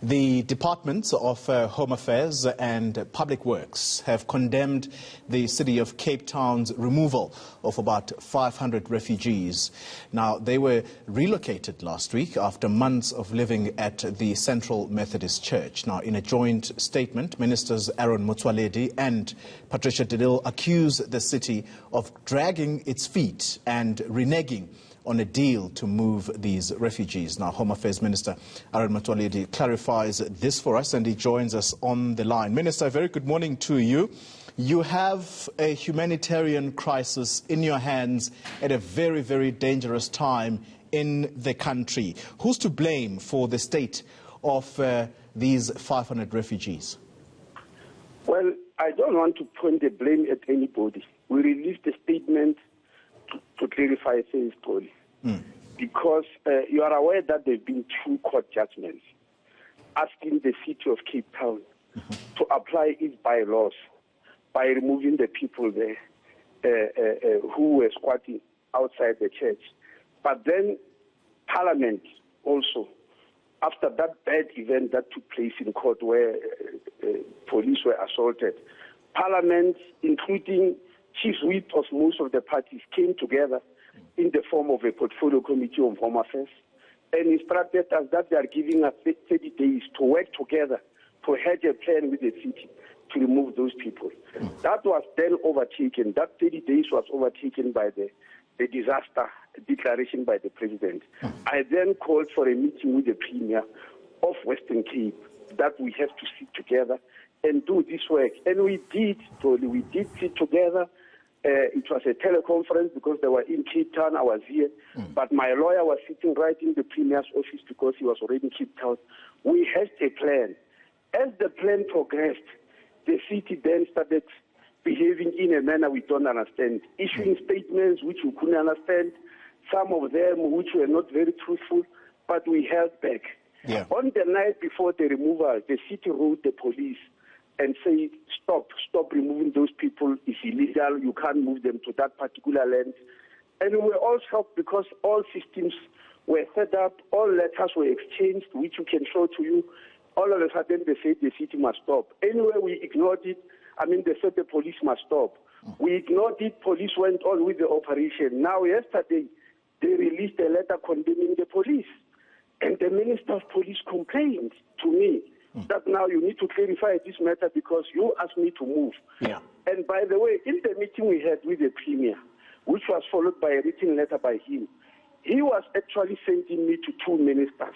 The Departments of Home Affairs and Public Works have condemned the city of Cape Town's removal of about 500 refugees. Now, they were relocated last week after months of living at the Central Methodist Church. Now, in a joint statement, Ministers Motsoaledi and Patricia de Lille accuse the city of dragging its feet and reneging on a deal to move these refugees. Now, Home Affairs Minister Motsoaledi clarifies this for us, and he joins us on the line. Minister, a very good morning to you. You have a humanitarian crisis in your hands at a very, very dangerous time in the country. Who's to blame for the state of these 500 refugees? Well, I don't want to point the blame at anybody. We released a statement to clarify things, Tony. Because you are aware that there have been 2 court judgments asking the city of Cape Town to apply its bylaws by removing the people there who were squatting outside the church. But then Parliament also, after that bad event that took place in court where police were assaulted, Parliament, including chief whip of most of the parties, came together in the form of a portfolio committee of Home Affairs and instructed us that they are giving us 30 days to work together to hedge a plan with the city to remove those people. That was then overtaken. That 30 days was overtaken by the disaster declaration by the president. I then called for a meeting with the Premier of Western Cape that we have to sit together and do this work. And we did, Tony, we did sit together. It was a teleconference because they were in Cape Town. I was here. But my lawyer was sitting right in the Premier's office because he was already in Cape Town. We had a plan. As the plan progressed, the city then started behaving in a manner we don't understand, issuing statements which we couldn't understand, some of them which were not very truthful, but we held back. Yeah. On the night before the removal, the city wrote the police and said, stop removing those people. It's illegal. You can't move them to that particular land. And we were all shocked because all systems were set up, all letters were exchanged, which we can show to you. All of a sudden, they said the city must stop. Anyway, we ignored it. They said the police must stop. We ignored it. Police went on with the operation. Now, yesterday, they released a letter condemning the police. And the Minister of Police complained to me that now you need to clarify this matter because you asked me to move. Yeah. And by the way, in the meeting we had with the Premier, which was followed by a written letter by him, he was actually sending me to 2 ministers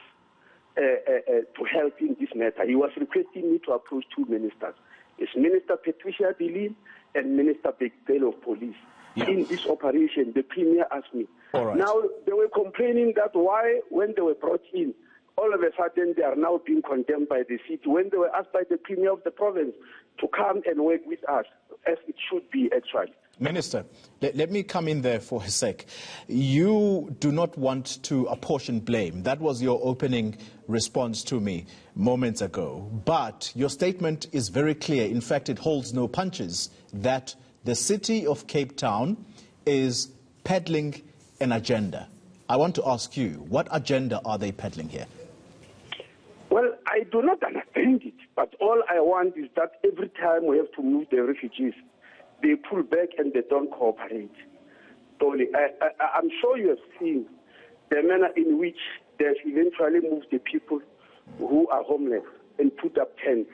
to help in this matter. He was requesting me to approach 2 ministers. It's Minister Patricia de Lille and Minister Bechdel of Police. Yeah. In this operation, the Premier asked me. All right. Now, they were complaining that why, when they were brought in, all of a sudden they are now being condemned by the city when they were asked by the Premier of the province to come and work with us, as it should be actually. Minister, let me come in there for a sec. You do not want to apportion blame. That was your opening response to me moments ago. But your statement is very clear. In fact, it holds no punches, that the city of Cape Town is peddling an agenda. I want to ask you, what agenda are they peddling here? Well, I do not understand it, but all I want is that every time we have to move the refugees, they pull back and they don't cooperate. Tony, I'm sure you have seen the manner in which they've eventually moved the people who are homeless and put up tents.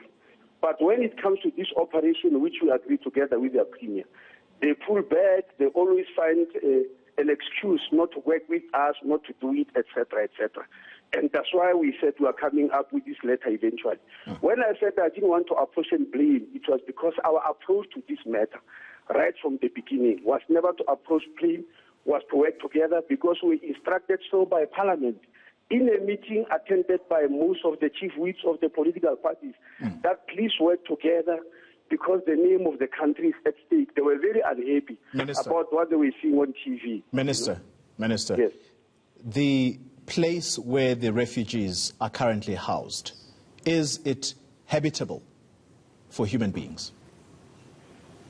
But when it comes to this operation, which we agree together with the Premier, they pull back, they always find an excuse not to work with us, not to do it, etc., etc. And that's why we said we are coming up with this letter eventually. When I said I didn't want to apportion blame, it was because our approach to this matter, right from the beginning, was never to approach blame, was to work together because we instructed so by Parliament in a meeting attended by most of the chief whips of the political parties that please work together because the name of the country is at stake. They were very unhappy about what they were seeing on TV. Minister, yes. The place where the refugees are currently housed, is it habitable for human beings?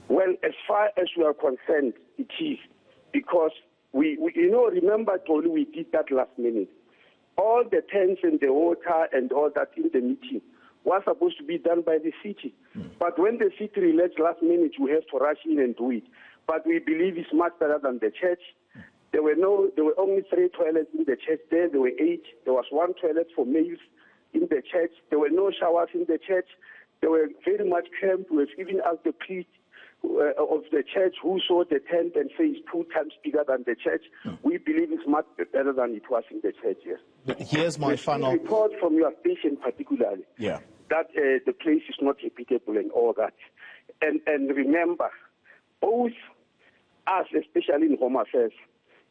Well, as far as we are concerned, it is. Because remember, Tolu, we did that last minute. all the tents and the water and all that in the meeting was supposed to be done by the city. But when the city relaxed last minute, we have to rush in and do it. But we believe it's much better than the church. There were only 3 toilets in the church there. There were 8. There was 1 toilet for males in the church. There were no showers in the church. They were very much cramped. We have even asked the priest of the church who saw the tent and says 2 times bigger than the church. We believe it's much better than it was in the church, yes. But here's my final report from your station particularly. Yeah. That the place is not habitable and all that. And remember, both us, especially in Home Affairs,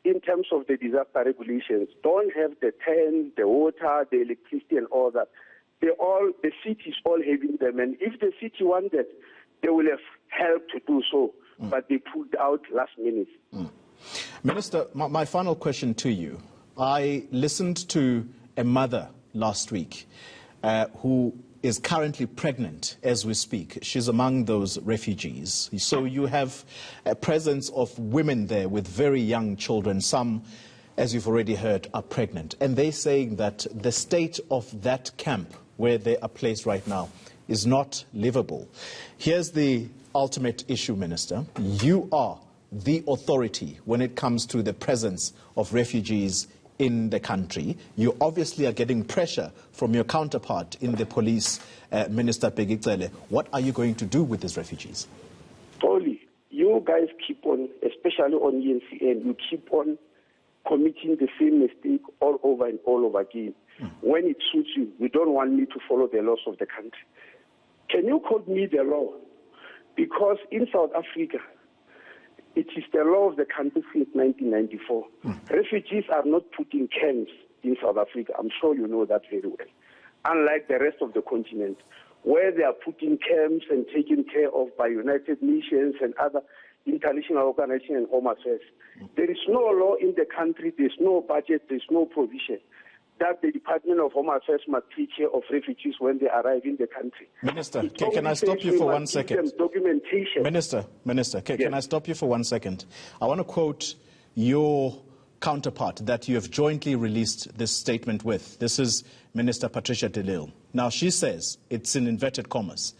in terms of the disaster regulations, don't have the tent, the water, the electricity and all that. The city is all having them. And if the city wanted, they will have helped to do so. But they pulled out last minute. Minister, my final question to you. I listened to a mother last week who is currently pregnant as we speak. She's among those refugees. So you have a presence of women there with very young children. Some, as you've already heard, are pregnant. And they're saying that the state of that camp where they are placed right now is not livable. Here's the ultimate issue, Minister. You are the authority when it comes to the presence of refugees in the country. You obviously are getting pressure from your counterpart in the police, Minister Pegicele. What are you going to do with these refugees? Totally. You guys keep on, especially on ENCN, you keep on committing the same mistake all over and all over again. When it suits you, you don't want me to follow the laws of the country. Can you quote me the law? Because in South Africa, it is the law of the country since 1994. Refugees are not put in camps in South Africa. I'm sure you know that very well. Unlike the rest of the continent, where they are put in camps and taken care of by United Nations and other international organizations and Home Affairs. There is no law in the country, there's no budget, there's no provision that the Department of Home Affairs must take care of refugees when they arrive in the country. Minister, can I stop you for 1 second? Documentation. Minister, can I stop you for 1 second? I want to quote your counterpart that you have jointly released this statement with. This is Minister Patricia de Lille. Now, she says, it's in inverted commas,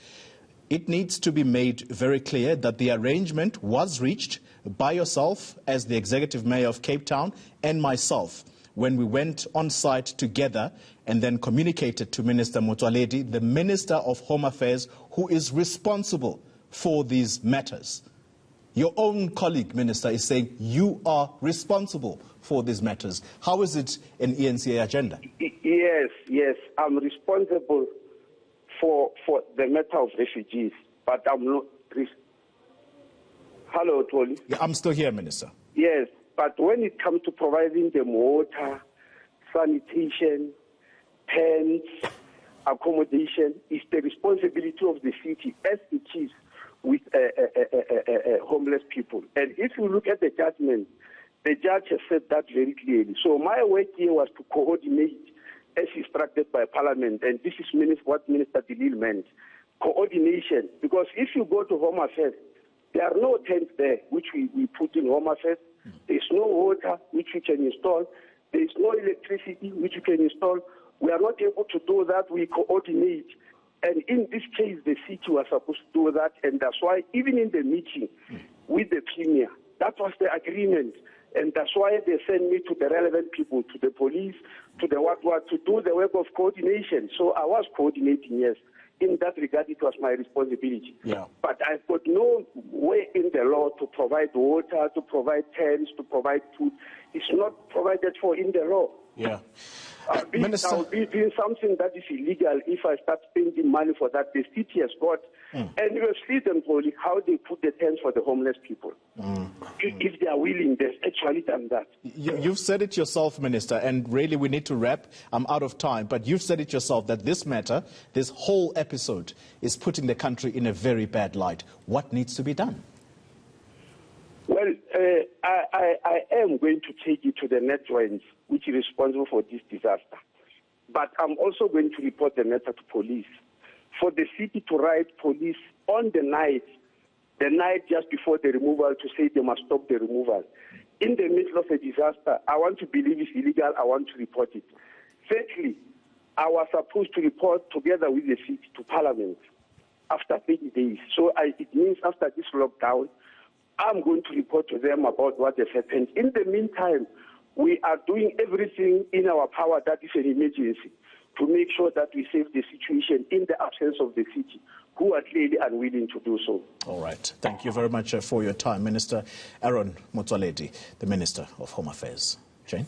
it needs to be made very clear that the arrangement was reached by yourself as the Executive Mayor of Cape Town and myself when we went on site together and then communicated to Minister Motsoaledi, the Minister of Home Affairs, who is responsible for these matters. Your own colleague, Minister, is saying you are responsible for these matters. How is it an ENCA agenda? Yes, I'm responsible for the matter of refugees, but I'm not... Hello, Toli. Yeah, I'm still here, Minister. Yes, but when it comes to providing them water, sanitation, tents, accommodation, it's the responsibility of the city as it is with homeless people. And if you look at the judgment, the judge has said that very clearly. So my work here was to coordinate as instructed by Parliament, and this is what Minister de Lille meant, coordination. Because if you go to Home Affairs, there are no tents there, which we put in Home Affairs. There's no water, which we can install. There's no electricity, which we can install. We are not able to do that. We coordinate. And in this case, the city was supposed to do that. And that's why, even in the meeting with the Premier, that was the agreement. And that's why they sent me to the relevant people, to the police, to the what, to do the work of coordination. So I was coordinating, yes. In that regard, it was my responsibility. Yeah. But I've got no way in the law to provide water, to provide tents, to provide food. It's not provided for in the law. Yeah. I'll be doing something that is illegal if I start spending money for that. The city has got, and you have seen them, Pauli, how they put the tents for the homeless people. If they are willing, they've actually done that. You've said it yourself, Minister, and really we need to wrap. I'm out of time, but you've said it yourself that this matter, this whole episode, is putting the country in a very bad light. What needs to be done? Well, I am going to take you to the Netherlands, which is responsible for this disaster. But I'm also going to report the matter to police. For the city to write police on the night just before the removal, to say they must stop the removal. In the middle of a disaster, I want to believe it's illegal, I want to report it. Thirdly, I was supposed to report together with the city to Parliament after 30 days. So it means after this lockdown, I'm going to report to them about what has happened. In the meantime, we are doing everything in our power that is an emergency to make sure that we save the situation in the absence of the city, who are clearly unwilling to do so. All right. Thank you very much for your time. Minister Aaron Motsoaledi, the Minister of Home Affairs. Jane?